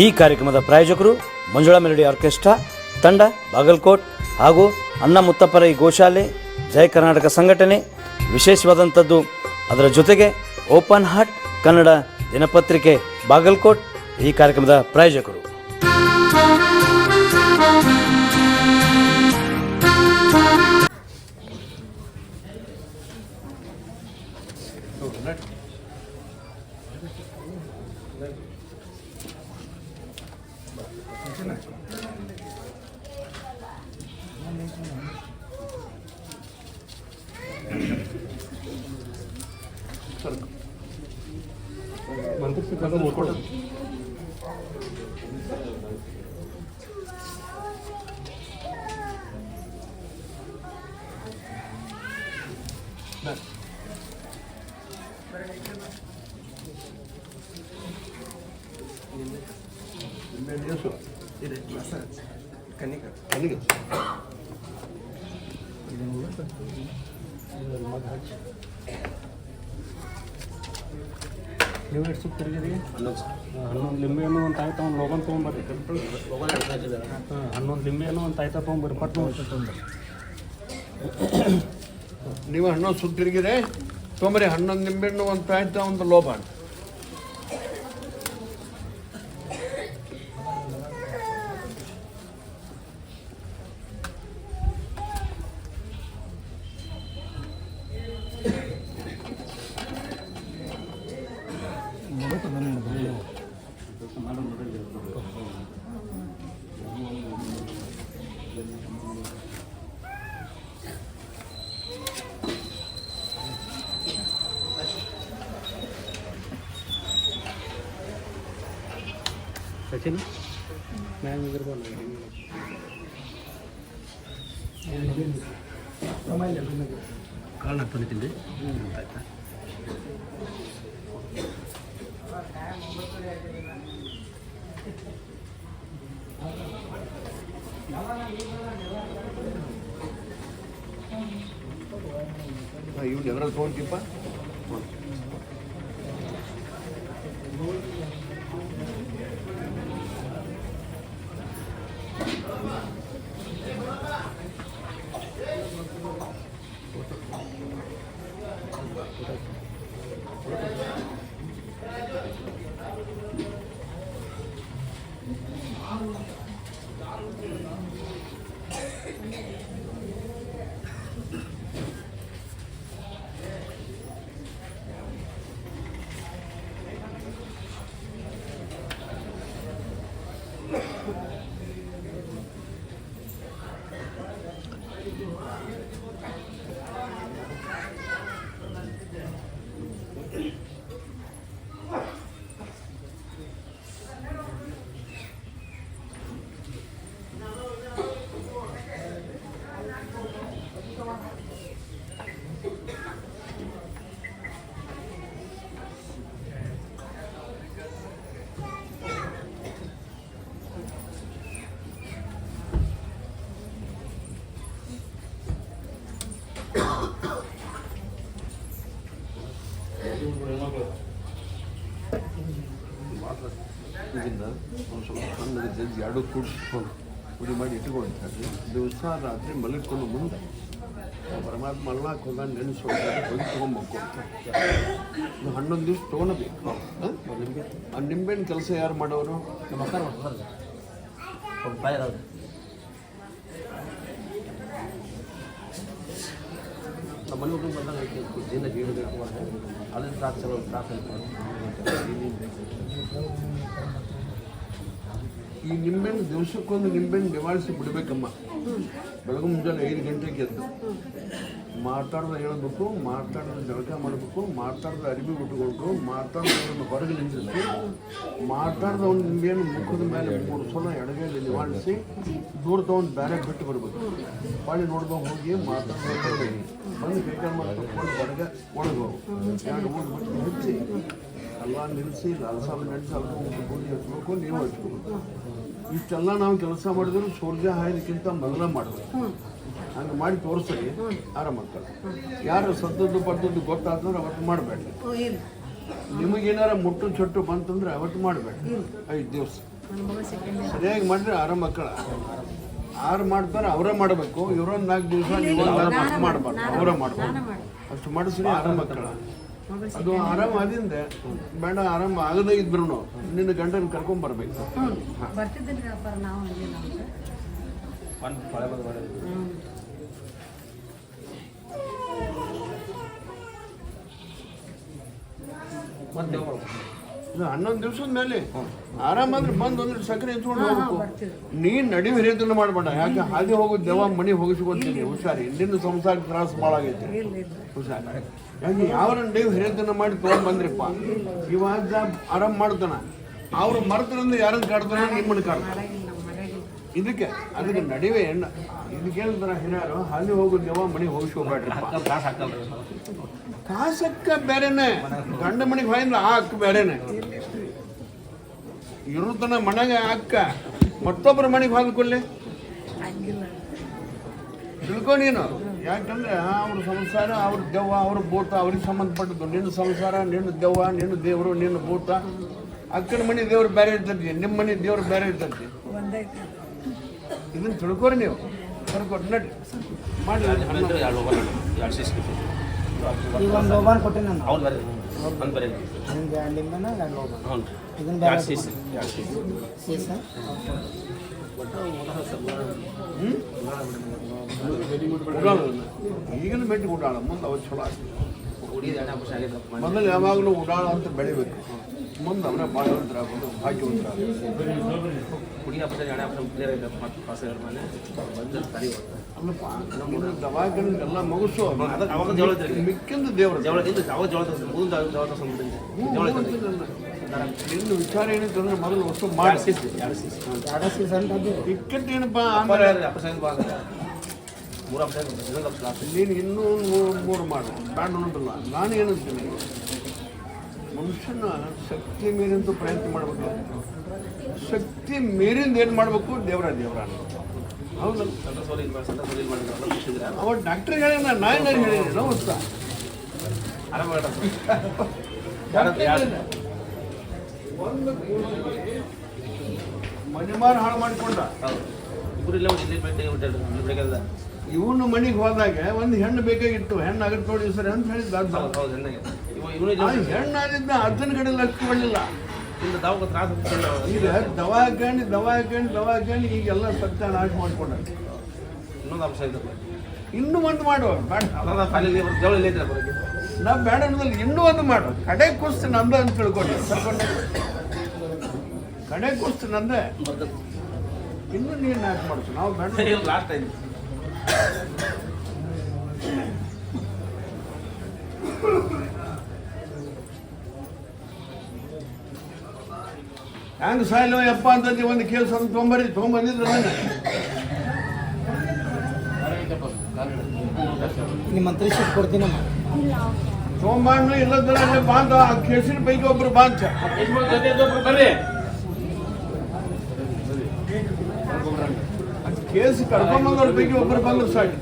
ಈ ಕಾರ್ಯಕ್ರಮದ ಪ್ರಾಯೋಜಕರು ಮಂಜುಳಾ ಮೆಲೋಡಿ ಆರ್ಕೆಸ್ಟ್ರಾ ತಂಡ ಬಾಗಲಕೋಟ್ ಹಾಗೂ ಅನ್ನ ಮುತ್ತಪ್ಪರೈ ಗೋಶಾಲೆ ಜಯ ಕರ್ನಾಟಕ ಸಂಘಟನೆ. ವಿಶೇಷವಾದಂಥದ್ದು ಅದರ ಜೊತೆಗೆ ಓಪನ್ ಹಾರ್ಟ್ ಕನ್ನಡ ದಿನಪತ್ರಿಕೆ ಬಾಗಲಕೋಟ್ ಈ ಕಾರ್ಯಕ್ರಮದ ಪ್ರಾಯೋಜಕರು. ನೀವು ಎಷ್ಟು ಸುತ್ತ ತಿರುಗಿರಿ? 11 ಲಿಂಬೆಯನ್ನು ಒಂದು ತಾಯ್ತ ಒಂದು ಲೋಗನ್ ತೊಗೊಂಬರ್ರಿ. 11 ಲಿಂಬೆಯನ್ನು ಒಂದು ತಾಯ್ತ ತೊಗೊಂಬರ್ರಿ. ಪಟ್ಟು ತೊಗೊಂಬರ್ರಿ. ನೀವು 11 ಸುತ್ತ ತಿರುಗಿರಿ ತೊಗೊಂಬರ್ರಿ. 11 ಲಿಂಬೆಯನ್ನು ಒಂದು ತಾಯ್ತ ಒಂದು ಲೋಬಾನ್. ಸಚಿನ್ ಮ್ಯಾಮ್ ಇದಿರ್ಬೋದು. ಕಾಳು ಹಾಕ್ಕೊಂಡಿದ್ದೀನಿ ಆಯ್ತಾ? ಇವ್ನು ಎದ್ರಲ್ಲಿ ತೊಗೊಂತೀಪ್ಪ? ಇದನ್ನು ಒಂದು ಸ್ವಲ್ಪ ಸಣ್ಣಗೆ ಜಜ್ಜಿ ಎರಡು ಕೂಡಿಸ್ಕೊಂಡು ಪುಡಿ ಮಾಡಿ ಇಟ್ಕೊಂಡಿರ್ತಾರೆ. ದಿವಸ ರಾತ್ರಿ ಮಲಗಿಕೊಂಡು ಮುಂದೆ ಪರಮಾತ್ಮ ಅಲ್ಲಾಕ್ ಹೋಗ ನೆನೆಸ್ಕೊಂಡ್ರೆ ಹೋಗಿ ತೊಗೊಂಬೇಕು. 11 ದಿವಸ ತೊಗೊಳ್ಬೇಕು. ಆ ನಿಂಬೆಹಣ್ಣು ಕೆಲಸ ಯಾರು ಮಾಡೋರು? ನಮ್ಮ ಅಕ್ಕ ನಮ್ಮ ಮನೆ ಹುಡುಗ ಬಂದಾಗ ದಿನ ಜೀವಬೇಕು ಅದನ್ನ ದ್ರಾಕ್ಷ ಈ ನಿಂಬೆಹಣ್ಣು ದಿವಸಕ್ಕೊಂದು ನಿಂಬೆಹಣ್ಣು ನಿವಾಳಿಸಿ ಬಿಡಬೇಕಮ್ಮ. ಬೆಳಗ್ಗೆ ಮುಂಜಾನೆ 5 ಗಂಟೆಗೆ ಎದ್ದು ಮಾತಾಡ್ದೆ ಹೇಳ್ಬೇಕು, ಮಾತಾಡ್ದೆ ಜಳಕ ಮಾಡಬೇಕು, ಮಾತಾಡ್ದೆ ಅರಿವಿ ಉಟ್ಕೊಂಡು, ಮಾತಾಡ್ದವ್ರನ್ನ ಹೊರಗೆ ನಿಂದಿರಿಸಿ, ಮಾತಾಡ್ದವ್ನ ನಿಂಬೆಹಣ್ಣು ಮುಖದ ಮೇಲೆ 3 ಸಲ ಎಡಗೈಲಿ ನಿವಾಳಿಸಿ ದೂರ ತೊಗೊಂಡು ಬೇರೆ ಬಿಟ್ಟು ಬರಬೇಕು. ಬಾಳಿ ನೋಡ್ದವ್ ಹೋಗಿ ಮಾತಾಡ್ದೆ ಬಂದು ಕೈಕಾಲು ಮಾಡಿ ತಗೊಂಡು ಹೊರಗೆ ಒಳಗೋವು 2 3 ಬಿಟ್ಟು ಹಚ್ಚಿ ಎಲ್ಲ ನಿಲ್ಲಿಸಿ ಲಾಲ್ಸಾಲ ನಡೆಸಿ ಅಲ್ಕೊಂಡು ಗೋಧಿ ಹಚ್ಬೇಕು, ನೀವು ಹಚ್ಕೋಬೇಕು. ಇಷ್ಟೆಲ್ಲ ನಾವು ಕೆಲಸ ಮಾಡಿದ್ರು ಸೂರ್ಯ ಹಾಯೋದಕ್ಕಿಂತ ಮೊದಲ ಮಾಡಬೇಕು. ಹಂಗೆ ಮಾಡಿ ತೋರಿಸ್ರಿ ಆರಾಮಾಗ್ತದೆ. ಯಾರು ಸದ್ದದ್ದು ಪಡ್ದದ್ದು ಗೊತ್ತಾದ್ರೆ ಅವತ್ತು ಮಾಡಬೇಡ. ನಿಮಗೇನಾರ ಮುಟ್ಟು ಚೊಟ್ಟು ಬಂತಂದ್ರೆ ಅವತ್ತು ಮಾಡಬೇಡ. 5 ದಿವಸ ಸರಿಯಾಗಿ ಮಾಡಿದ್ರೆ 6 ಮಕ್ಕಳ 6 ಮಾಡ್ತಾರೆ, ಅವರೇ ಮಾಡಬೇಕು. ಇವರೊಂದು 4 ದಿವಸ ಅಷ್ಟು ಮಾಡಬಾರ್ದು, ಅವರೇ ಮಾಡಬಾರ್ದು. ಅಷ್ಟು ಮಾಡಿಸ್ರಿ 6 ಮಕ್ಕಳ. ಅದು ಆರಾಮ ಆದಿಂದ ಬೇಡ, ಆರಾಮ ಆಗದೇ ಇದ್ರು ನಿನ್ನ ಗಂಡನ ಕರ್ಕೊಂಡ್ ಬರ್ಬೇಕು. ಮತ್ತೆ 11 ದಿವಸದ ಮೇಲೆ ಆರಾಮ ಅಂದ್ರೆ ಬಂದು ಅಂದ್ರೆ ಸಕ್ಕರೆ ಎತ್ಕೊಂಡು ಹೋಗ್ಬೇಕು. ನೀನ್ ನಡಿ ಹಿರಿಯತನ ಮಾಡ್ಬೇಡ. ಯಾಕೆ ಹಾಗೆ ಹೋಗೋದು ದೇವ ಮನೆ ಹೋಗಿಸ್ಕೊತೀನಿ. ಹುಷಾರಿ, ನಿನ್ನ ಸಂಸಾರ ತ್ರಾಸ ಭಾಳ ಆಗೈತೆ. ಹುಷಾರಿ. ಯಾಕೆ ಯಾವ ನೀವು ಹಿರಿಯತನ ಮಾಡಿ ತೊಗೊಂಡ್ ಬಂದ್ರಿಪ್ಪ, ಇವಾಗ ಆರಾಮ್ ಮಾಡ್ತಾನ. ಅವ್ರು ಮರ್ತರಿಂದ ಯಾರನ್ನ ಕಾಡ್ತಾನ, ನಿಮ್ಮನ್ನ ಕಾಡ್ತಾನ. ಅದಕ್ಕೆ ನಡಿವೆ ಇದಕ್ಕೆ ಹೇಳ್ತಾರ ಹಿರಿಯರು, ಹಾಲಿ ಹೋಗೋದು ದೇವ ಮನೆ ಹೋಗಿಸ್ಕೋಬೇಡ್ರಿಪ್ಪ. ಕಾಸಕ್ಕ ಬೇರೆನೆ, ಗಂಡ ಮನೆಗೆ ಹೋಗಿಲ್ಲ ಆ ಅಕ್ಕ ಬೇರೆನೆ. ಇರುತ್ತನ ಮನೆಗೆ ಅಕ್ಕ ಮತ್ತೊಬ್ಬರ ಮನೆಗೆ ಹೋಗ್ಕೊಳ್ಳಿ ತಿಳ್ಕೊ ನೀನು. ಯಾಕಂದ್ರೆ ಅವ್ರ ಸಂಸಾರ, ಅವ್ರ ದೆವ್ವ, ಅವ್ರ ಭೂತ ಅವ್ರಿಗೆ ಸಂಬಂಧಪಟ್ಟದ್ದು. ನಿನ್ನ ಸಂಸಾರ, ನಿನ್ನ ದೆವ್ವ, ನಿನ್ನ ದೇವರು, ನಿನ್ನ ಭೂತ. ಅಕ್ಕನ ಮನೆ ದೇವ್ರು ಬೇರೆ ಇರ್ತೈತಿ, ನಿಮ್ಮ ಮನೆ ದೇವ್ರು ಬೇರೆ ಇರ್ತೈತಿ. ಇದನ್ನ ತಿಳ್ಕೊರಿ ನೀವು. ಕರ್ಕೊಟ್ಟು ನಡಿ ಮಾಡಿ. ಈಗಲೂ ಮೆಟ್ಟಿ ಉಡಾಳ, ಮುಂದೆ ಅವ್ರು ಚಲೋ ಆಗ್ತದೆ. ಮೊದಲು ಯಾವಾಗಲೂ ಉಡಾಳ ಅಂತ ಬೆಳಿಬೇಕು. ಮುಂದೆ ಅವರೇ ಭಾಗ್ಯವಂತರಾಗೋದು. ಅಲ್ಲಪ್ಪ, ನಮ್ಮ ದವಾಖಾನೆ ಎಲ್ಲ ಮುಗಿಸು. ಮಿಕ್ಕಿಂದ ದೇವರು ನಿನ್ನ ವಿಚಾರ ಏನಿತ್ತು ಅಂದ್ರೆ ಮೊದಲು ವಸ್ತು ಮಾಡಿ. ಇಕ್ಕಟ್ಟೇನಪ್ಪ ನೀನು ಇನ್ನೂ 3 ಮಾಡು, ಬ್ಯಾಡ ಅನ್ನೋದಿಲ್ಲ. ನಾನು ಏನಂತೀನಿ, ಮನುಷ್ಯನ ಶಕ್ತಿ ಮೀರಿಂದು ಪ್ರಯತ್ನ ಮಾಡಬೇಕು. ಶಕ್ತಿ ಮೀರಿಂದ ಏನು ಮಾಡಬೇಕು, ದೇವರ ಹೌದಲ್ಲ. ಅವ ಡಾಕ್ಟರ್ ಹೇಳ, ನಾನು ಹೇಳಿದ್ದೀನಿ ನಮಸ್ತ ಮನೆಮಾರ ಹಾಳು ಮಾಡಿಕೊಂಡ. ಇವನು ಮನೆಗೆ ಹೋದಾಗ ಒಂದು ಹೆಣ್ಣು ಬೇಕಾಗಿತ್ತು. ಹೆಣ್ಣು ಆಗತ್ತೆ ನೋಡಿ ಸರ್ ಅಂತ ಹೇಳಿದ್ದ. ಹೆಣ್ಣಾಗಿದ್ದ ಅರ್ಧನ ಕಡೆ ಲಕ್ಷ ಕೊಡಲಿಲ್ಲ. ಈಗ ದವಾಖಾನೆ ಈಗೆಲ್ಲ ಸತ್ಯಾನಾಶ ಮಾಡ್ಕೊಂಡ. ಇನ್ನೊಂದು ಅಂಶ ಇದೆ, ಇನ್ನೂ ಒಂದು ಮಾಡು. ನಾ ಬೇಡ ಅನ್ನೋದಲ್ಲಿ ಇನ್ನೂ ಒಂದು ಮಾಡು. ಕಡೆ ಕೂಸ್ತು ನಂದ ಅಂತ ತಿಳ್ಕೊಂಡೆ. ಕಡೆ ಕೂಸ್ತು ನಂದೆ, ಇನ್ನೂ ನೀನು ನಾಶ ಮಾಡ್ತು. ನಾವು ಬೇಡ. ಲಾಸ್ಟ್ ಟೈಮ್ ಹೆಂಗ್ ಸಾಯ್ಲೋ ಯಪ್ಪ ಅಂತಂದು ಒಂದು ಕೇಸ್ ಅಂತ ತೊಗೊಂಬಂದಿದ್ರು. ನಿಮ್ಮ ಮಂತ್ರಿ ಶೀಟ್ ಕೊಡ್ತೀನಿ ತೊಗೊಂಬಂದು ಇಲ್ಲದ್ರೆ ಬಾಂಧ ಆ ಕೇಸಿನ ಪೈಕಿ ಒಬ್ರು ಬಾಂಧ ಬರ್ರಿ. ಕೇಸ್ ಕರ್ಕೊಂಬಂದವ್ರ ಪೈಕಿ ಒಬ್ರು ಬಂದ್ರು ಸಾಕು.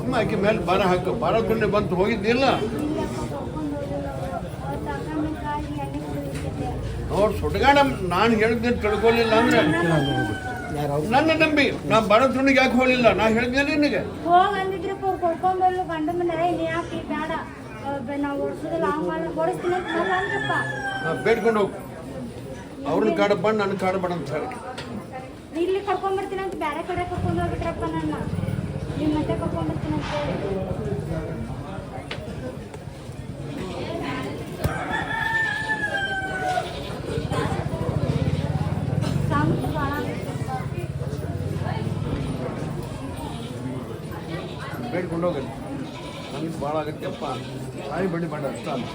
ಅಮ್ಮ ಆಕೆ ಮೇಲೆ ಬರ ಹಾಕ. ಬರ ತುಂಡೆ ಬಂತು ಹೋಗಿದ್ದಿಲ್ಲ ನೋಡ್ ಸುಡ್ಗಾಡ. ನಾನು ಹೇಳಿದ್ದೆ ತಿಳ್ಕೊಲಿಲ್ಲ ಅಂದ್ರೆ ನನ್ನ ನಂಬಿ ನಾ ಬರ ತುಂಡಿಗೆ ಯಾಕೆ ಹೋಗ್ಲಿಲ್ಲ. ನಾ ಹೇಳಿದ್ದೆ ನಿನಗೆ ಬೇಡ್ಕೊಂಡು ಹೋಗು. ಅವ್ರನ್ನ ಕಾಡಬೇಡ, ನನ್ನ ಕಾಡಬೇಡ ಅಂತ ಹೇಳಿ. ಇಲ್ಲಿ ಕರ್ಕೊಂಡ್ಬರ್ತೀನಿ ಅಂತ ಬೇರೆ ಕಡೆ ಕರ್ಕೊಂಡು ಹೋಗ್ಬಿಟ್ರಪ್ಪ. ನನ್ನ ನಿಮ್ಮ ಮತ್ತೆ ಕರ್ಕೊಂಡ್ಬರ್ತೀನಿ ಅಂತ ಹೇಳಿ ಬೇಡ್ಕೊಂಡು ಹೋಗಲಿ. ನನಗೆ ಭಾಳ ಆಗತ್ತೆಪ್ಪ. ಸಾಯಿ ಬಡಿ ಬೇಡ ಅಷ್ಟ ಅಂತ.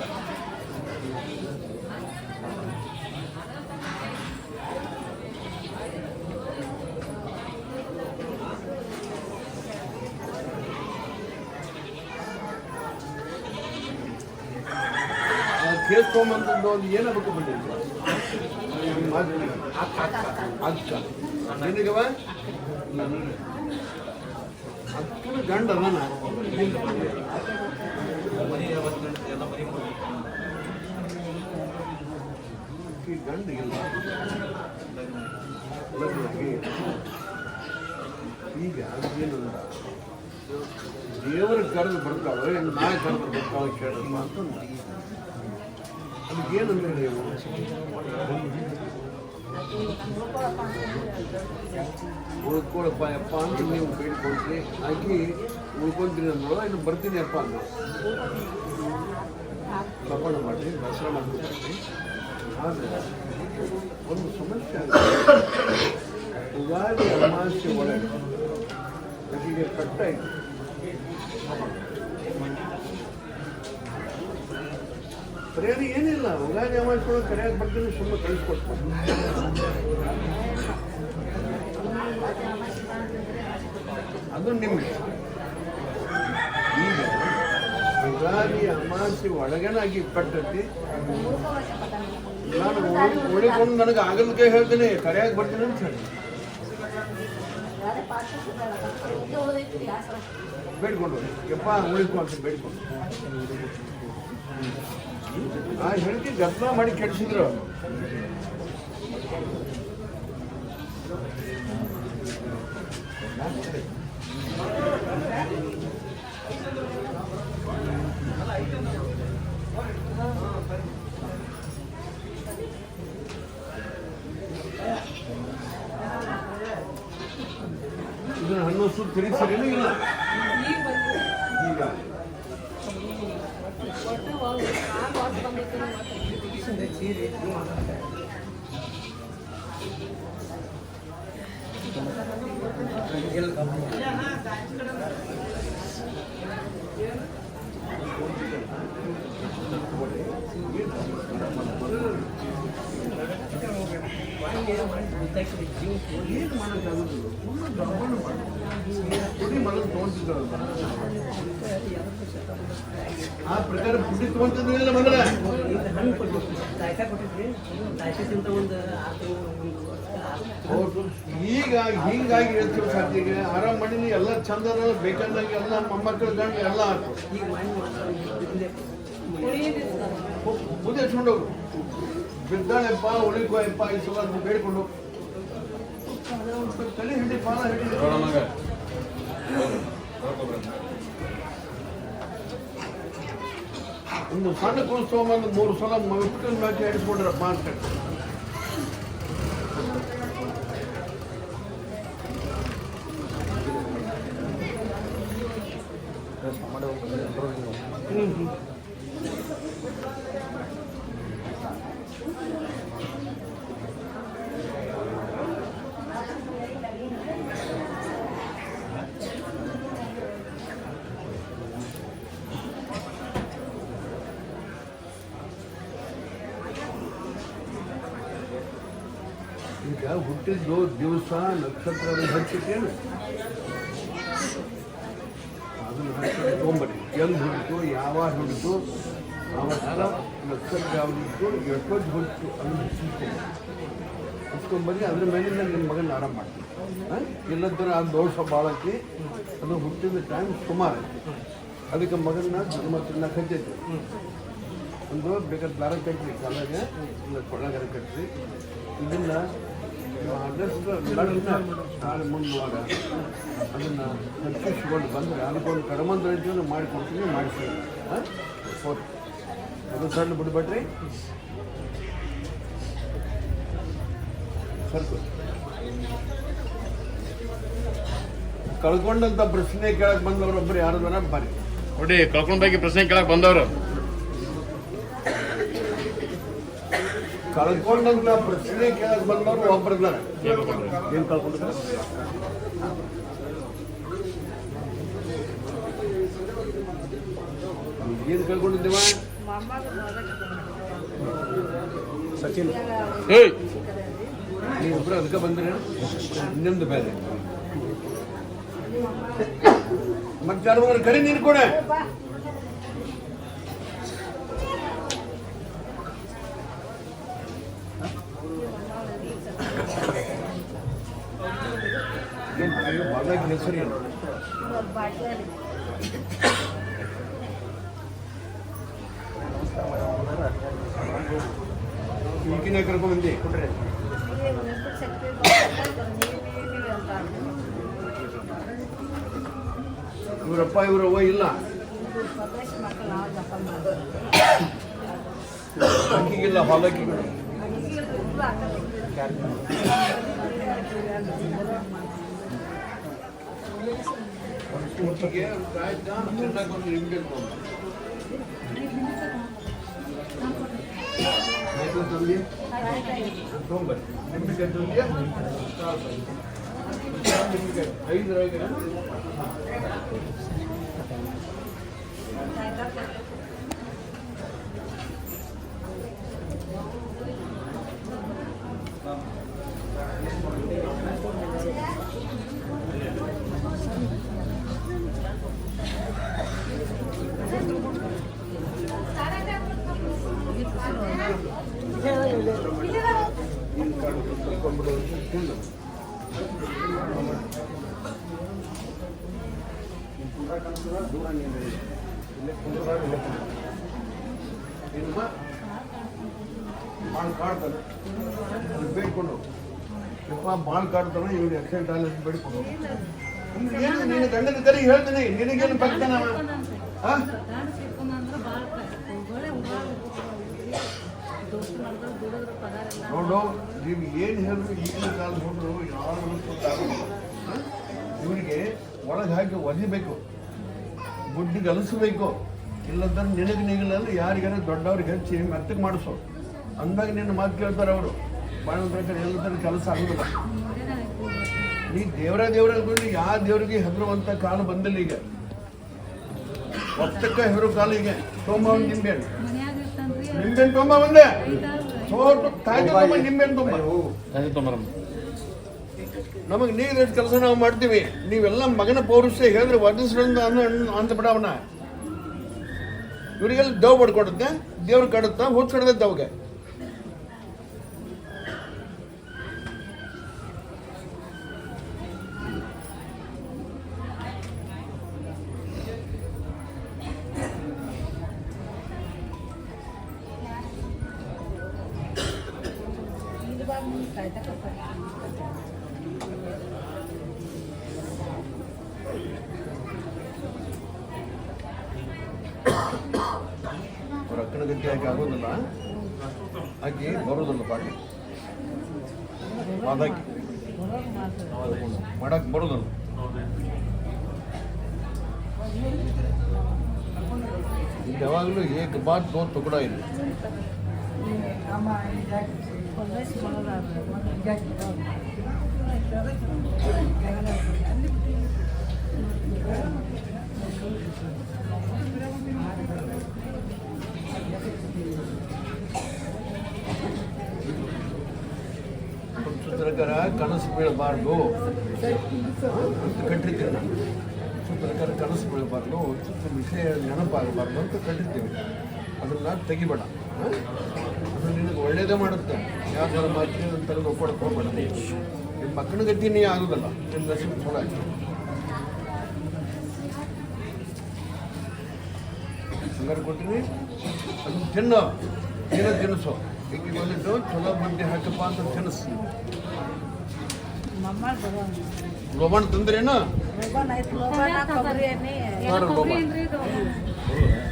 ಕೇಸ್ ತೊಗೊಂಬಂತದ್ದು ಒಂದು ಏನಾಗಬೇಕು ಬಂದಿದ್ದು ಅಕ್ಕ ನಿನಗವ ಅಕ್ಕನ ಗಂಡ ಅದಾನ. ಈ ಗಂಡು ಇಲ್ಲ ಲಗ್ನಾಗಿ ಈಗ ಅದೇನಂದ ದೇವರ ಕರೆದು ಬರ್ತಾವೆ ನಾ ಕರೆದು ಬರ್ತಾವೆ ಕೇಳಪ್ಪ ಅಂತ ಅದಕ್ಕೇನಂದ್ರೆ ನೀವು ಉಳ್ಕೊಳಪ್ಪ ಅಪ್ಪ ಅಂತ ನೀವು ಬೇಡ್ಕೊಳ್ರಿ ಆಕಿ ಉಳ್ಕೊಂತೀನಿ ಅಂದೋಳ ಇನ್ನು ಬರ್ತೀನಿ ಅಪ್ಪ ಅಂದ ತಗೊಂಡ ಮಾಡಿ ದಸರಾ ಮಾಡ್ಕೊಳ್ರಿ. ಆದರೆ ಒಂದು ಸಮಸ್ಯೆ ಉಗಾದಿ ಅಮಾವಾಸ್ಯೆ ಒಳಗೆ ಆಕೆಗೆ ಕಟ್ಟಾಯಿತು. ಕರೆಯೋದು ಏನಿಲ್ಲ, ಉಗಾದಿ ಅಮಾವಾಸ್ಯೆ ಒಳಗೆ ಕರೆಯೋಕೆ ಬರ್ತೀನಿ ಸುಮ್ಮನೆ ಕಳಿಸ್ಕೊಟ್ಟು ಅದು ನಿಮಗೆ. ಈಗ ಉಗಾದಿ ಅಮಾವಾಸ್ಯೆ ಒಳಗೇನಾಗಿ ಕಟ್ಟತಿ ನಾನು ಉಳಿಕೊಂಡು ನನಗೆ ಆಗಲ್ಕೆ ಹೇಳ್ತೀನಿ ಕರೆಯಾಗಿ ಬರ್ತೀನಿ ಅಂತ ಹೇಳಿ ಬೇಡ್ಕೊಂಡು ಯಪ್ಪ ಉಳಿಕೊ ಅಂತ ಬೇಡ್ಕೊಂಡು ಆ ಹೇಳಿಕೆ ಗದ್ದಲ ಮಾಡಿ ಕೆಡಿಸಿದ್ರು. ಇದನ್ನು ಹಣ್ಣು ಸುತ್ತ ತಿರುಗಿಸಿರೇನು ಇಲ್ಲ ಈಗ ಏನು ಮಾಡೋಕ್ಕಾಗೋದಿಲ್ಲ. ಪುಡಿ ಮಾಡೋದು ತೊಗೊಂತಿದ್ದಾರಲ್ಲ ಆ ಪ್ರಕಾರ ಪುಡಿ ತೊಗೊಂತಿದ್ರಿಲ್ಲ ಮೊದಲ ಈಗ ಹಿಂಗಾಗಿ ಹೇಳ್ತೀವಿ ಸಾಧ್ಯ ಆರಾಮ್ ಮಾಡಿ ಎಲ್ಲ ಚಂದ ಬೇಕಾದಾಗ ಎಲ್ಲ ಮೊಮ್ಮಕ್ಕಳು ಗಂಡು ಎಲ್ಲ ಆಯ್ತು. ಬುದ್ಧಿ ಹಚ್ಕೊಂಡವ್ರು ಬಿದ್ದಾಳೆಪ್ಪ ಉಳಿಕೋಯಪ್ಪ ಈ ಸಲ ಬೇಡ್ಕೊಂಡು ತಲೆ ಹಿಡಿ ಪಾಲ ಹಿಡಿ ಒಂದು ಸಣ್ಣ ಕೂಸು ತೊಗೊಂಬಂದು 3 ಸಲ ಮಗನ ಮ್ಯಾಚ್ ಆಡಿಸ್ಕೊಂಡ್ರಪ್ಪ ಅಂತ ಈಗ ಹುಟ್ಟಿದ್ದು ದಿವಸ ನಕ್ಷತ್ರ ಹಚ್ಚಿಟ್ಟೇನು ಅದನ್ನು ಹಚ್ಚಿ ತೊಗೊಂಬರ್ರಿ. ಎಲ್ಲಿ ಹುಟ್ಟಿತು ಯಾವಾಗ ಹುಟ್ಟಿತು ಆವತ್ತ ನಕ್ಷತ್ರ ಯಾವ್ದಿತ್ತು ಎಷ್ಟೊತ್ತು ಹುಟ್ಟಿತು ಅದನ್ನು ಹಚ್ಕೊಂಬರ್ರಿ. ಅದ್ರ ಮೇಲಿಂದ ನಿಮ್ಮ ಮಗನ ಆರಾಮ ಮಾಡ್ತೀವಿ. ಇಲ್ಲದ್ರ ಆ ದೋಷ ಭಾಳಕ್ಕೆ ಅದು ಹುಟ್ಟಿದ ಟೈಮ್ ಸುಮಾರು ಅದಕ್ಕೆ ಮಗನ ಮತ್ತು ಕಟ್ಟೈತಿ ಒಂದು ಬೇಕಾದ್ರೆ ದಾರ ಕಟ್ಟ್ರಿ ಕಾಲಾಗೆ ಇಲ್ಲ ಕೊಳ್ಳಗಾರ ಕಟ್ಟ್ರಿ. ಇದನ್ನು ಆಗಸ್ಟ್ ನಾಳೆ ಮುಂದುವಾಗ ಅದನ್ನು ಹಚ್ಚಿಸ್ಕೊಂಡು ಬಂದರೆ ಅದಕ್ಕೊಂದು ಕರ್ಮಂತ ಮಾಡಿಕೊಡ್ತೀನಿ ಮಾಡಿಸಿ ಫೋಟೋ ಅದು ಸಣ್ಣ ಬಿಡ್ಬೇಡ್ರಿ ಸರ್ಕು ಕಳ್ಕೊಂಡಂತ ಪ್ರಶ್ನೆ ಕೇಳಕ್ ಬಂದವರೊಬ್ಬರು ಯಾರದಾರ ಬರ್ರಿ ನೋಡಿ. ಕಳ್ಕೊಂಡ್ ಬಗ್ಗೆ ಪ್ರಶ್ನೆ ಕೇಳಕ್ ಬಂದವರು ಕಳ್ಕೊಂಡಂತ ಪ್ರಶ್ನೆ ಕೇಳಕ್ ಬಂದವರು ಒಬ್ಬರಿದಾರ. ಏನ್ ಕಳ್ಕೊಂಡಿದ್ದಾರೆ? ಏನ್ ಕಳ್ಕೊಂಡಿದ್ದೀವ? ಸಚಿನ್ ನೀವೊಬ್ರು ಅದಕ್ಕೆ ಬಂದ್ರಿ, ಇನ್ನೊಂದು ಬೇರೆ ಮತ್ತೆ ಕರಿ ನೀರು ಕೊಡ. ಹೆಸರು ಏನು? ನೀನೇ ಕರ್ಕೊಂಡ್ಬಂದಿ ಕೊಟ್ರೆ ಇವರಪ್ಪ ಇವರವ್ವ ಇಲ್ಲ ಅಕ್ಕಿಗಿಲ್ಲ ಹಾಲಕ್ಕಿಗಳು ಊಟಿಗೆ ಚೆನ್ನಾಗಿ ಒಂದು ನಿಂಬೆ ತಂದಿ ತೊಗೊಂಬರ್ರಿ ನಿಂಬೆಕಾಯಿ ತಂದಿಯಾ ನಿಂಬೆಕಾಯಿ 5 ರೂಪಾಯಿಗೆ ಭಾಳ ಕಾಡ್ತಾನೆ ಬೇಡ್ಕೊಂಡು ಯಪ್ಪ ಭಾಳ ಕಾಡ್ತಾನೆ ಇವ್ರು ಆಕ್ಸಿಡೆಂಟ್ ಆಗಲಿ ಅಂತ ಬೇಡ್ಕೊಂಡು ಏನು ನಿನ್ನ ಗಂಡನ ಕರಿ ಹೇಳ್ತೀನಿ ನಿನಗೇನು ಬರ್ತಾನ ನೋಡು ನೀವು ಏನು ಹೇಳಿದ್ರು ಈಗಿನ ಕಾಲ ನೋಡ್ರು ಯಾರು ಇವರಿಗೆ ಒಳಗೆ ಹಾಕಿ ಒದಿಬೇಕು ಬುಡ್ಡಿಗೆ ಅಲಿಸ್ಬೇಕು ಇಲ್ಲಂದ್ರೆ ನಿನಗೆ ನಿಗಲಲ್ಲ ಯಾರಿಗಾರ ದೊಡ್ಡವ್ರಿಗೆ ಹಚ್ಚಿ ಮೆತ್ತಗೆ ಮಾಡಿಸೋ ಅಂದಾಗ ನಿನ್ನ ಮಾತು ಕೇಳ್ತಾರೆ ಅವರು ಬಾಳ ಪ್ರಕಾರ ಎಲ್ಲ ಕೆಲಸ ಆಗೋದಿಲ್ಲ ನೀ ದೇವರ ಬಂದು ಯಾವ ದೇವರಿಗೆ ಹೆದರುವಂಥ ಕಾಲ ಬಂದಿಲ್ಲ ಈಗ ಒತ್ತಕ್ಕ ಹೆದರು ಕಾಲ ಈಗ ತೊಂಬ ಒಂದು ನಿಂಬೆಹಣ್ಣು ತೊಂಬ ಬಂದೆ ನಿಂಬೆಹಣ್ಣು ತೊಂಬ ನಮಗೆ ನೀರು ಎಷ್ಟು ಕೆಲಸ ನಾವು ಮಾಡ್ತೀವಿ ನೀವೆಲ್ಲ ಮಗನ ಪೌರುಷ ಹೇಳಿದ್ರೆ ವರ್ಧಿಸ್ರಂತ ಅಂತ ಬಿಡವನ ಇವರಿಗೆಲ್ಲ ದೇವ್ ಬಡ್ಕೊಡುತ್ತೆ ದೇವ್ರು ಕಡುತ್ತಾ ಹುಚ್ಚ ಕಡ್ದೈತೆ ಅವಾಗ ಅವ್ರ ಅಕ್ಕನ ಗತಿ ಆಗಿ ಆಗೋದಿಲ್ಲ ಆಕೆ ಬರೋದಿಲ್ಲ ಪಾಟಿ ಮಾದಾಕಿ ಮಾಡಕ್ಕೆ ಬರೋದಿಲ್ಲ ಇಲ್ಲಿ ಯಾವಾಗಲೂ ಏಕ ಬಾತ್ ದೋ ತುಕಡ ಇದೆ ಸೂತ್ರಕರ ಕನಸು ಬೀಳಬಾರ್ದು ಅಂತ ಕಟ್ಟಿರ್ತೀವಿ ನಾವು ಸೂತ್ರಕರ ಕನಸು ಬೀಳಬಾರ್ದು ವಿಷಯ ನೆನಪಾಗಬಾರ್ದು ಅಂತ ಕಟ್ಟಿರ್ತೀವಿ ಅದನ್ನ ತೆಗಿಬೇಡ ಅದು ನಿನಗೆ ಒಳ್ಳೇದೇ ಮಾಡುತ್ತೆ ಯಾವ ಥರ ಮಾತು ಅಂತ ಒಪ್ಕೊಳಕ್ಕೆ ಹೋಗ್ಬೇಡ ನಿಮ್ಮ ಮಕ್ಕಳ ಗತಿ ನೀ ಆಗೋದಲ್ಲ ನಿಮ್ಮ ನಸೀಬ್ ಚಲೋ ಆಯ್ತು ಹಂಗಾರೆ ಕೊಟ್ಟಿನಿ ಅದನ್ನ ತಿನ್ನೋ ಏನೋ ತಿನ್ನಿಸು ಈಗ ಬಂದಿದ್ದು ಚಲೋ ಬಡ್ಡಿ ಹಾಕಪ್ಪ ಅಂತ ತಿನ್ನಿಸ್ತೀನಿ ಲೋಬಾಣ ತಂದ್ರೇನು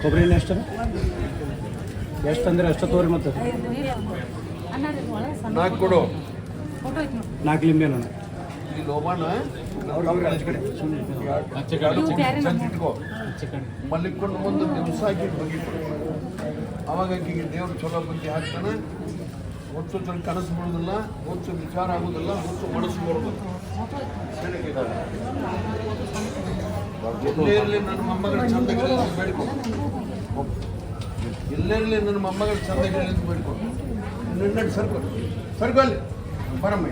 ಕೊಬ್ಬರಿ ಎಣ್ಣೆ ಎಷ್ಟು ಅಂದ್ರೆ ಅಷ್ಟು ತೋರಿ ಮತ್ತೆ 4 ಕೊಡು 4 ಲಿಂಬೆನ ಈ ಲೋಬಾಣ ಇಟ್ಕೋ ಮಲ್ಲಿಕೊಂಡು ಒಂದು ದಿವಸ ಹಾಕಿ ಬಗಿಟ್ಟು ಅವಾಗ ಆಕಿಗೆ ದೇವ್ರು ಚಲೋ ಬುದ್ಧಿ ಹಾಕ್ತಾನೆ ಹುಚ್ಚು ಕನಸು ಬರೋದಿಲ್ಲ ಹುಚ್ಚು ವಿಚಾರ ಆಗೋದಿಲ್ಲ ಹುಚ್ಚು ಮನಸ್ಸು ಬರೋದಿಲ್ಲ ಎಲ್ಲೇ ಇರಲಿ ನನ್ನ ಮೊಮ್ಮಗಳ ಚಂದಗಿರಲಿ ಅಂತ ಬೇಡ್ಕೊ ಎಲ್ಲೇ ಇರಲಿ ನನ್ನ ಮೊಮ್ಮಗಳ ಚಂದಗಿರಲಿ ಅಂತ ಬೇಡ್ಕೊ ನಿನ್ನ ಸರ್ಕೊ ಅಲ್ಲಿ ಬರಮ್ಮ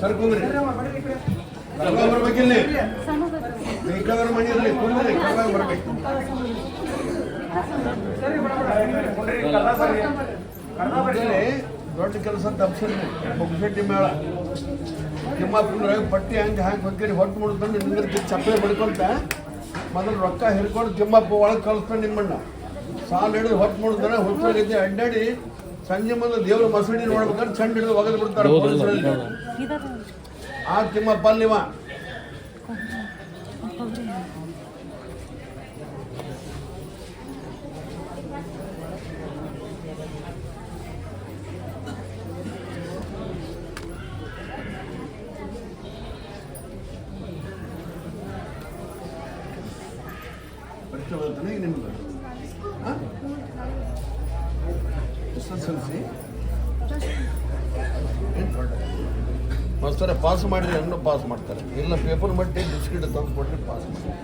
ಸರ್ಕೊಂಡ್ರಿ ಬರ್ಬೇಕಿಲ್ಲಿ ಬೇಕಾದವ್ರ ಮನೆಯಲ್ಲಿ ಕುಂದ್ರಿ ಬರ್ಬೇಕು ದೊಡ್ಡ ಕೆಲಸ ತಪ್ಪಿಸಿ ಬೊಗ್ಸೆಟ್ಟಿ ಮೇಳ ತಿಮ್ಮಾಪುರ ಪಟ್ಟಿ ಹಂಗೆ ಹಾಕಿ ಹೊಕ್ಕೇರಿ ಹೊಟ್ಟು ಮುಡ್ಕೊಂಡು ನಿಂದಿರ್ತಿ ಚಪ್ಪಲೆ ಬಡ್ಕೊಂತ ಮೊದಲು ರೊಕ್ಕ ಹಿಡ್ಕೊಂಡು ತಿಮ್ಮಪ್ಪ ಒಳಗೆ ಕಳಿಸ್ತಾನೆ ನಿಮ್ಮಣ್ಣ ಸಾಲ ಹಿಡಿದು ಹೊತ್ತು ಮುಡಿದಾನೆ ಹೊತ್ತಾಗೈತಿ ಅಡ್ಡಾಡಿ ಸಂಜೆ ಮುಂದೆ ದೇವ್ರ ಮಸೂಡಿ ನೋಡ್ಬೇಕಾದ್ರೆ ಚಂಡ್ ಹಿಡಿದು ಒಗೆದು ಬಿಡ್ತಾರೆ ಪೊಲೀಸರಲ್ಲಿ. ಆ ತಿಮ್ಮಪ್ಪ ಅಲ್ಲಿವ ಪರಿಚಯ ಬರ್ತಾನೆ ಈಗ ನಿಮ್ಗೆ SSLC ಮಾಸ್ತರ ಪಾಸ್ ಮಾಡಿದ್ರೆ ಇನ್ನೂ ಪಾಸ್ ಮಾಡ್ತಾರೆ ಇಲ್ಲ ಪೇಪರ್ ಮಟ್ಟಿ ಬಿಸ್ಕಿಟ್ ತಂದು ಕೊಟ್ಟರೆ ಪಾಸ್ ಮಾಡ್ತಾರೆ.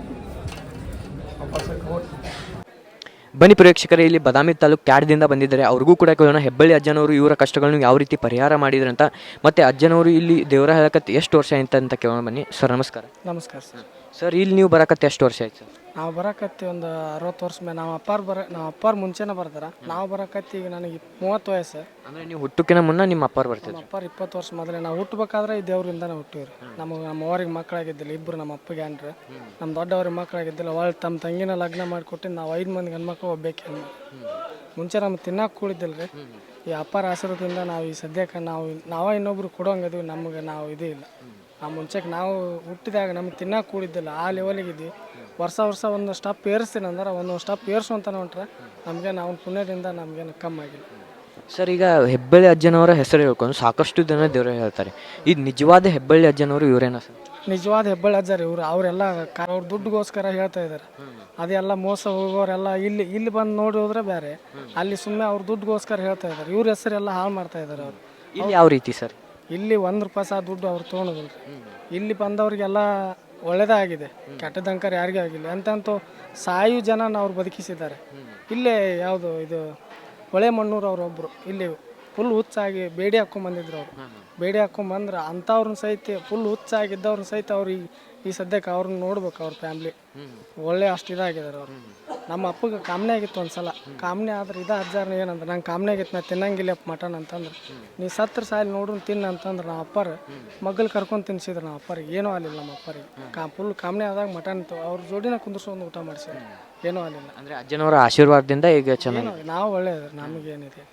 ಬನ್ನಿ ಪ್ರೇಕ್ಷಕರೇ, ಇಲ್ಲಿ ಬಾದಾಮಿ ತಾಲೂಕು ಕ್ಯಾಡ್ದಿಂದ ಬಂದಿದ್ದಾರೆ. ಅವ್ರಿಗೂ ಕೂಡ ಕೇಳೋಣ ಹೆಬ್ಬಳ್ಳಿ ಅಜ್ಜನವರು ಇವರ ಕಷ್ಟಗಳನ್ನು ಯಾವ ರೀತಿ ಪರಿಹಾರ ಮಾಡಿದ್ರು ಅಂತ. ಮತ್ತು ಅಜ್ಜನವರು ಇಲ್ಲಿ ದೇವರ ಹೇಳಕತ್ತೆ ಎಷ್ಟು ವರ್ಷ ಆಯ್ತು ಅಂತ ಕೇಳೋಣ ಬನ್ನಿ. ಸರ್ ನಮಸ್ಕಾರ. ನಮಸ್ಕಾರ ಸರ್. ಸರ್ ಇಲ್ಲಿ ನೀವು ಬರಕತ್ತೆ ಎಷ್ಟು ವರ್ಷ ಆಯ್ತು ಸರ್? ನಾವು ಬರಕತ್ತಿ ಒಂದು 60 ವರ್ಷ ಮೇಲೆ. ನಮ್ಮ ಅಪ್ಪಾರು ಮುಂಚೆನೇ ಬರ್ತಾರೆ. ನಾವು ಬರಕತ್ತಿ ಈಗ ನನಗೆ 30 ವಯಸ್ಸು. ಅಂದರೆ ನೀವು ಹುಟ್ಟಕ್ಕಿಂತ ಮುನ್ನ ನಿಮ್ಮ ಅಪ್ಪಾರು ಬರ್ತಿದ್ರು? ನಮ್ಮ ಅಪ್ಪಾರು 20 ವರ್ಷ ಮೊದಲೇ. ನಾವು ಹುಟ್ಟಬೇಕಾದ್ರೆ ಈ ದೇವ್ರಿಂದನೇ ಹುಟ್ಟಿವ್ರಿ. ನಮ್ಮ ಅವ್ರಿಗೆ ಮಕ್ಕಳಾಗಿದ್ದಿಲ್ಲ, ಇಬ್ಬರು ನಮ್ಮ ಅಪ್ಪಗೆ ಅನ್ರಿ. ನಮ್ಮ ದೊಡ್ಡವ್ರಿಗೆ ಮಕ್ಕಳಾಗಿದ್ದಿಲ್ಲ. ಒಳ್ಳೆ ತಮ್ಮ ತಂಗಿನ ಲಗ್ನ ಮಾಡಿಕೊಟ್ಟು ನಾವು 5 ಮಂದಿ ಗಂಡ್ಮಕ್ಳು ಒಬ್ಬೇಕು ಹೆಣ್ಣು. ಮುಂಚೆ ನಮ್ಗೆ ತಿನ್ನಕ್ಕೆ ಕೂಳಿದ್ದಿಲ್ಲ ರೀ. ಈ ಅಪ್ಪಾರ ಆಶೀರ್ವಾದದಿಂದ ನಾವು ಈ ಸದ್ಯಕ್ಕೆ ನಾವೇ ಇನ್ನೊಬ್ರು ಕೊಡೋಂಗದೀವಿ. ನಮಗೆ ನಾವು ಇದೇ ಇಲ್ಲ. ಆ ಮುಂಚೆಗೆ ನಾವು ಹುಟ್ಟಿದಾಗ ನಮ್ಗೆ ತಿನ್ನಕ್ಕೆ ಕೂಡಿದ್ದಿಲ್ಲ. ಆ ಲೆವೆಲಿಗಿದ್ವಿ. ವರ್ಷ ಒಂದು ಸ್ಟಾಪ್ ಏರಿಸ್ತೀನಿ ಅಂದ್ರೆ ಒಂದೊಂದು ಸ್ಟಾಪ್ ಏರ್ಸುವಂತಾನೆ ಹೊಂಟ್ರೆ ನಮಗೆ ನಾವು ಪುಣ್ಯದಿಂದ ನಮಗೇನು ಕಮ್ಮಿ ಆಗಿಲ್ಲ. ಸರ್ ಈಗ ಹೆಬ್ಬಳ್ಳಿ ಅಜ್ಜನವರ ಹೆಸರು ಹೇಳ್ಕೊಂಡು ಸಾಕಷ್ಟು ಜನ ದೇವರು ಹೇಳ್ತಾರೆ. ಇದು ನಿಜವಾದ ಹೆಬ್ಬಳ್ಳಿ ಅಜ್ಜನವರು ಇವರೇನಾ ಸರ್? ನಿಜವಾದ ಹೆಬ್ಬಳ್ಳಿ ಅಜ್ಜ ರೀ ಇವರು. ಅವರೆಲ್ಲ ಅವ್ರ ದುಡ್ಡುಗೋಸ್ಕರ ಹೇಳ್ತಾ ಇದ್ದಾರೆ. ಅದೆಲ್ಲ ಮೋಸ ಹೋಗೋರೆಲ್ಲ ಇಲ್ಲಿ ಬಂದು ನೋಡಿ ಹೋದ್ರೆ ಬೇರೆ, ಅಲ್ಲಿ ಸುಮ್ಮನೆ ಅವ್ರ ದುಡ್ಡುಗೋಸ್ಕರ ಹೇಳ್ತಾ ಇದ್ದಾರೆ. ಇವ್ರ ಹೆಸರೆಲ್ಲ ಹಾಳು ಮಾಡ್ತಾ ಇದ್ದಾರೆ ಅವರು. ಇಲ್ಲಿ ಯಾವ ರೀತಿ ಸರ್? ಇಲ್ಲಿ 1 ರೂಪಾಯಿ ಸಹ ದುಡ್ಡು ಅವ್ರು ತೊಗೊಳೋದಿಲ್ಲ. ಇಲ್ಲಿ ಬಂದವ್ರಿಗೆಲ್ಲ ಒಳ್ಳೇದೇ ಆಗಿದೆ, ಕೆಟ್ಟದಂಕರ ಯಾರಿಗೂ ಆಗಿಲ್ಲ. ಎಂತೆಂತೂ ಸಾಯು ಜನನ ಅವ್ರು ಬದುಕಿಸಿದ್ದಾರೆ. ಇಲ್ಲೇ ಯಾವುದು ಇದು ಹೊಳೆ ಮಣ್ಣೂರು ಅವರೊಬ್ಬರು ಇಲ್ಲಿ ಫುಲ್ ಹುಚ್ಚಾಗಿ ಬೇಡಿ ಹಾಕ್ಕೊಂಬಂದಿದ್ರು. ಅವರು ಬೇಡಿ ಹಾಕ್ಕೊಂಬಂದ್ರೆ ಅಂಥವ್ರನ್ನ ಸಹಿತ ಫುಲ್ ಹುಚ್ಚಾಗಿದ್ದವ್ರನ್ನ ಸಹಿತ ಅವ್ರು ಈ ಸದ್ಯಕ್ಕೆ ಅವ್ರನ್ನ ನೋಡ್ಬೇಕು. ಅವ್ರ ಫ್ಯಾಮ್ಲಿ ಒಳ್ಳೆ ಅಷ್ಟು ಇದಾಗಿದ್ದಾರೆ ಅವರು. ನಮ್ಮ ಅಪ್ಪಗೆ ಕಾಮನೆ ಆಗಿತ್ತು ಒಂದ್ಸಲ. ಕಾಮನೆ ಆದ್ರೆ ಅಜ್ಜಾರನ ಏನಂದ್ರೆ ನಂಗೆ ಕಾಮನೆ ಆಗಿತ್ತು, ನಾ ತಿನ್ನಂಗಿಲ್ಲ ಮಟನ್ ಅಂತಂದ್ರೆ. ನೀ ಸತ್ರ ಸಾಲಿ ನೋಡ್ರು ತಿನ್ನ ಅಂತಂದ್ರೆ ನಮ್ಮ ಅಪ್ಪಾರ ಮಗ್ಗಲ್ ಕರ್ಕೊಂಡು ತಿನ್ಸಿದ್ರು. ನಮ್ಮ ಅಪ್ಪರಿಗೆ ಏನೂ ಆಗಲಿಲ್ಲ. ನಮ್ಮ ಅಪ್ಪರಿಗೆ ಫುಲ್ ಕಾಮನೆ ಆದಾಗ ಮಟನ್ ಅವ್ರ ಜೋಡಿನ ಕುಂದಿರ್ಸೊಂದು ಊಟ ಮಾಡಿಸಿದ್ರು. ಏನೂ ಆಗಲಿಲ್ಲ. ಅಂದರೆ ಅಜ್ಜನವರ ಆಶೀರ್ವಾದದಿಂದ ಈಗ ಚೆನ್ನಾಗಿ ನಾವು ಒಳ್ಳೆಯದು. ನಮಗೇನಿದೆ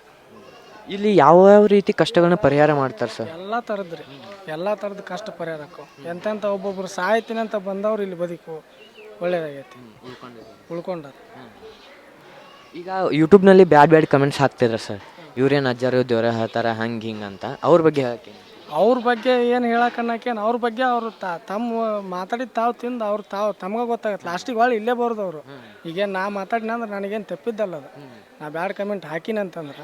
ಇಲ್ಲಿ ಯಾವ ರೀತಿ ಕಷ್ಟಗಳನ್ನ ಪರಿಹಾರ ಮಾಡ್ತಾರೆ ಸರ್? ಎಲ್ಲ ಥರದ್ದು ರೀ, ಎಲ್ಲ ಥರದ್ದು ಕಷ್ಟ ಪರಿಹಾರಕ್ಕೂ. ಎಂತೆಂಥ ಒಬ್ಬೊಬ್ರು ಸಾಯ್ತೀನಿ ಅಂತ ಬಂದವ್ರು ಇಲ್ಲಿ ಬದುಕು ಒಳ್ಳೇದಾಗೈತಿ, ಉಳ್ಕೊಂಡಾರ. ಈಗ ಯೂಟ್ಯೂಬ್ನಲ್ಲಿ ಬ್ಯಾಡ್ ಕಮೆಂಟ್ಸ್ ಹಾಕ್ತಿದ್ರ ಸರ್, ಇವ್ರೇನು ಅಜ್ಜರು ದೇವರ ಹೇಳ್ತಾರೆ ಹಂಗೆ ಹಿಂಗೆ ಅಂತ. ಅವ್ರ ಬಗ್ಗೆ ಹೇಳಕ್ಕೆ ಅವ್ರ ಬಗ್ಗೆ ಏನು ಹೇಳಕ್ಕನ್ನಕೇನು, ಅವ್ರ ಬಗ್ಗೆ ಅವರು ತಮ್ಮ ಮಾತಾಡಿದ್ದು ತಾವು ತಿಂದು ಅವ್ರು ತಮಗೆ ಗೊತ್ತಾಗತ್ತೆ. ಲಾಸ್ಟಿಗೆ ಹೊಳ್ಳಿ ಇಲ್ಲೇ ಬರೋದವ್ರು. ಈಗೇನು ನಾ ಮಾತಾಡಿನ ಅಂದ್ರೆ ನನಗೇನು ತೆಪ್ಪಿದ್ದಲ್ಲ ಅದು. ನಾ ಬ್ಯಾಡ್ ಕಮೆಂಟ್ ಹಾಕಿನಂತಂದ್ರೆ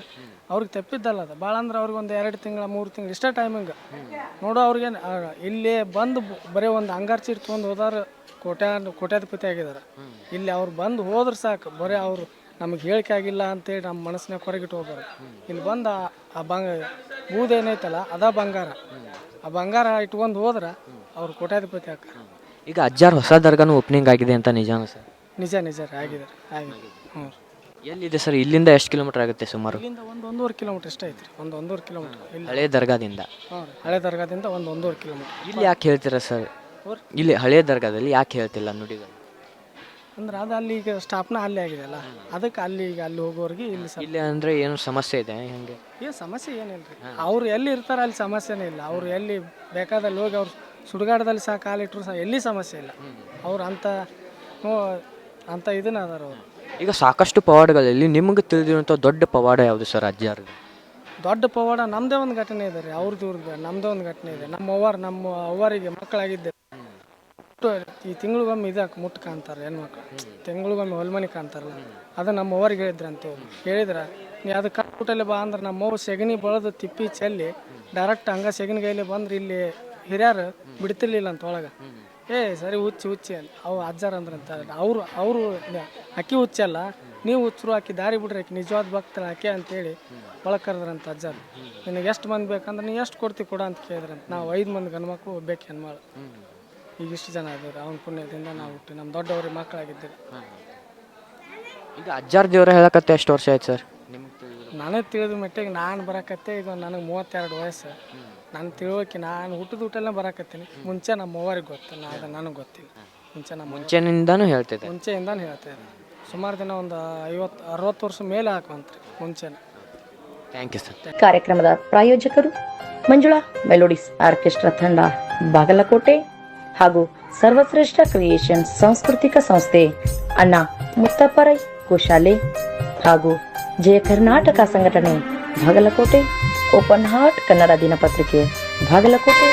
ಅವ್ರಿಗೆ ತೆಪ್ಪಿದ್ದಲ್ಲ ಅದು. ಭಾಳ ಅಂದ್ರೆ ಅವ್ರಿಗೆ ಒಂದು 2 ತಿಂಗಳ 3 ತಿಂಗಳು ಇಷ್ಟೇ ಟೈಮಿಂಗ್ ನೋಡೋ. ಅವ್ರಿಗೇನು ಇಲ್ಲಿ ಬಂದು ಬರೀ ಒಂದು ಅಂಗಾರ ಚೀಟ್ ತೊಗೊಂಡು ಹೋದಾರ ಕೋಟ್ಯಾಧಿಪತಿ ಆಗಿದ್ದಾರೆ. ಇಲ್ಲಿ ಅವ್ರು ಬಂದು ಹೋದ್ರೆ ಸಾಕು, ಬರೀ ಅವರು ನಮಗೆ ಹೇಳಿಕೆ ಆಗಿಲ್ಲ ಅಂತೇಳಿ ನಮ್ಮ ಮನಸ್ಸಿನಾಗ ಹೊರಗಿಟ್ಟು ಹೋಗ್ಬಾರ್ದು. ಇಲ್ಲಿ ಬಂದು ಆ ಬೂದ್ ಏನೈತಲ್ಲ ಅದ ಬಂಗಾರ. ಆ ಬಂಗಾರ ಇಟ್ಕೊಂಡು ಹೋದ್ರೆ ಅವ್ರು ಕೋಟ್ಯಾಧಿಪತಿ ಹಾಕ. ಈಗ ಅಜ್ಜಾರ್ ಹೊಸ ದರ್ಗಾನು ಓಪನಿಂಗ್ ಆಗಿದೆ ಅಂತ ನಿಜಾನ ಸರ್? ನಿಜ ಆಗಿದ್ದಾರೆ. ಹ್ಞೂ. ಎಲ್ಲಿದೆ ಸರ್? ಇಲ್ಲಿಂದ ಎಷ್ಟು ಕಿಲೋಮೀಟರ್ ಆಗುತ್ತೆ ಸುಮಾರು? ಇಲ್ಲಿಂದ 1-1.5 ಕಿಲೋಮೀಟರ್ ಇಷ್ಟ ಐತ್ರಿ. 1-1.5 ಕಿಲೋಮೀಟರ್ ಇಲ್ಲಿ ಹಳೆ ದರ್ಗಾದಿಂದ. ಹಳೆ ದರ್ಗಾದಿಂದ 1-1.5 ಕಿಲೋಮೀಟರ್. ಇಲ್ಲಿ ಯಾಕೆ ಹೇಳ್ತೀರಾ ಸರ್? ಇಲ್ಲಿ ಹಳೆ ದರ್ಗಾದಲ್ಲಿ ಯಾಕೆ ಹೇಳ್ತಿಲ್ಲ ನುಡಿಗಳು? ಅಂದ್ರೆ ಅದು ಅಲ್ಲಿ ಈಗ ಸ್ಟಾಪ್ನ ಅಲ್ಲೇ ಆಗಿದೆ ಅಲ್ಲ, ಅದಕ್ಕೆ ಅಲ್ಲಿ ಹೋಗೋರಿಗೆ ಇಲ್ಲಿ ಅಂದರೆ ಏನು ಸಮಸ್ಯೆ ಇದೆ ಹೆಂಗೆ? ಏನು ಸಮಸ್ಯೆ ಏನಿಲ್ಲ ರೀ. ಅವ್ರು ಎಲ್ಲಿ ಇರ್ತಾರೆ ಅಲ್ಲಿ ಸಮಸ್ಯೆನೇ ಇಲ್ಲ. ಅವ್ರು ಎಲ್ಲಿ ಬೇಕಾದಲ್ಲಿ ಹೋಗಿ ಅವ್ರು ಸುಡುಗಾಡದಲ್ಲಿ ಸಹ ಕಾಲಿಟ್ಟರು ಸಹ ಎಲ್ಲಿ ಸಮಸ್ಯೆ ಇಲ್ಲ. ಅವ್ರು ಅಂತ ಇದನ್ನ ಅದಾರ ಅವರು. ಈಗ ಸಾಕಷ್ಟು ಪವಾಡಗಳಲ್ಲಿ ನಿಮಗೆ ತಿಳಿದಿರುವಂಥ ದೊಡ್ಡ ಪವಾಡ ಯಾವುದು ಸರ್ ಅಜ್ಜಾರ್ದು? ದೊಡ್ಡ ಪವಾಡ ನಮ್ಮದೇ ಒಂದು ಘಟನೆ ಇದೆ ರೀ. ಅವ್ರದ್ದು ನಮ್ಮದೇ ಒಂದು ಘಟನೆ ಇದೆ. ನಮ್ಮ ಅವ್ವರಿಗೆ ಮಕ್ಕಳಾಗಿದ್ದೆ. ಈ ತಿಂಗಳಿಗೊಮ್ಮೆ ಇದಕ್ಕೆ ಮುಟ್ಟು ಕಾಣ್ತಾರೆ ಹೆಣ್ಮಕ್ಳು. ತಿಂಗಳಿಗೊಮ್ಮೆ ಹೊಲ್ಮನಿ ಕಾಣ್ತಾರಲ್ಲ, ಅದು ನಮ್ಮ ಅವ್ವರಿಗೆ ಹೇಳಿದ್ರಂತೆ. ಹೇಳಿದ್ರೆ ನೀ ಅದು ಕಟ್ಬಿಟ್ಟಲ್ಲಿ ಬಾ ಅಂದ್ರೆ ನಮ್ಮವ್ವ ಸೆಗಣಿ ಬಳದು ತಿಪ್ಪಿ ಚೆಲ್ಲಿ ಡೈರೆಕ್ಟ್ ಹಂಗೆ ಸೆಗಣಿ ಕೈಲಿ ಬಂದ್ರೆ ಇಲ್ಲಿ ಹಿರಿಯರು ಬಿಡ್ತಿರ್ಲಿಲ್ಲ ಅಂತ ಒಳಗೆ. ಸರಿ ಹುಚ್ಚಿ ಅಂತ ಅವು ಅಜ್ಜಾರ ಅಂದ್ರಂತ. ಅವರು ಅಕ್ಕಿ ಹುಚ್ಚಲ್ಲ, ನೀವು ಹುಚ್ಚರು ಆಕಿ ದಾರಿ ಬಿಡ್ರಿ, ಆಕಿ ನಿಜವಾದ ಭಕ್ತರ ಆಕೆ ಅಂತೇಳಿ ಒಳಗೆ ಕರೆದ್ರಂತ ಅಜ್ಜಾರು. ನಿನಗೆ ಎಷ್ಟು ಮಂದಿ ಬೇಕಂದ್ರೆ ನೀ ಎಷ್ಟು ಕೊಡ್ತೀವಿ ಕೊಡ ಅಂತ ಕೇಳಿದ್ರಂತ. ನಾವು 5 ಮಂದಿ ಗಂಡ್ಮಕ್ಳು ಬೇಕು ಹೆಣ್ಮಾಳು. ಈಗ ಇಷ್ಟು ಜನ ಇದ್ದಾರೆ. ಅವನ ಪುಣ್ಯದಿಂದ ನಾವು ಹುಟ್ಟಿ ನಮ್ಮ ದೊಡ್ಡವ್ರಿಗೆ ಮಕ್ಕಳಾಗಿದ್ದೀವಿ. ಈಗ ಅಜ್ಜಾರ್ ದೇವರ ಹೇಳಕತ್ತೆ ಎಷ್ಟು ವರ್ಷ ಆಯ್ತು ಸರ್? ನನಗೆ ತಿಳಿದ ಮಟ್ಟಿಗೆ ನಾನು ಬರಕತ್ತೆ ಈಗ ನನಗೆ 32 ವಯಸ್ಸು. ನಾನು ತಿಳುವಳಿಕೆ ನಾನು ಹುಟ್ಟಿದ ಊಟಲ್ಲೇ ಬರಾಕತ್ತೀನಿ. ಮುಂಚೆ ನಮ್ಮ ಅವ್ವರಿಗೆ ಗೊತ್ತು, ನನಗೆ ಗೊತ್ತಿಲ್ಲ. ಮುಂಚೆ ನಮ್ಮ ಮುಂಚೆನಿಂದಾನು ಹೇಳ್ತಿದ್ದೆ. ಮುಂಚೆಯಿಂದಾನು ಹೇಳ್ತಾ ಇದ್ದೆ. ಸುಮಾರು ದಿನ ಒಂದು 50-60 ವರ್ಷ ಮೇಲೆ ಹಾಕುವಂತ್ರಿ ಮುಂಚೆನೆ. Thank you sir. ಕಾರ್ಯಕ್ರಮದ ಪ್ರಾಯೋಜಕರು ಮಂಜುಳಾ ಮೆಲೋಡಿಸ್ ಆರ್ಕೆಸ್ಟ್ರಾ ತಂಡ ಬಾಗಲಕೋಟೆ ಹಾಗೂ ಸರ್ವಶ್ರೇಷ್ಠ ಕ್ರಿಯೇಷನ್ಸ್ ಸಾಂಸ್ಕೃತಿಕ ಸಂಸ್ಥೆ ಅಣ್ಣ ಮುತ್ತಪ್ಪರೈ ಗೋಶಾಲೆ ಹಾಗೂ ಜಯ ಕರ್ನಾಟಕ ಸಂಘಟನೆ ಬಾಗಲಕೋಟೆ, ಓಪನ್ ಹಾರ್ಟ್ ಕನ್ನಡ ದಿನಪತ್ರಿಕೆ ಬಾಗಲಕೋಟೆ.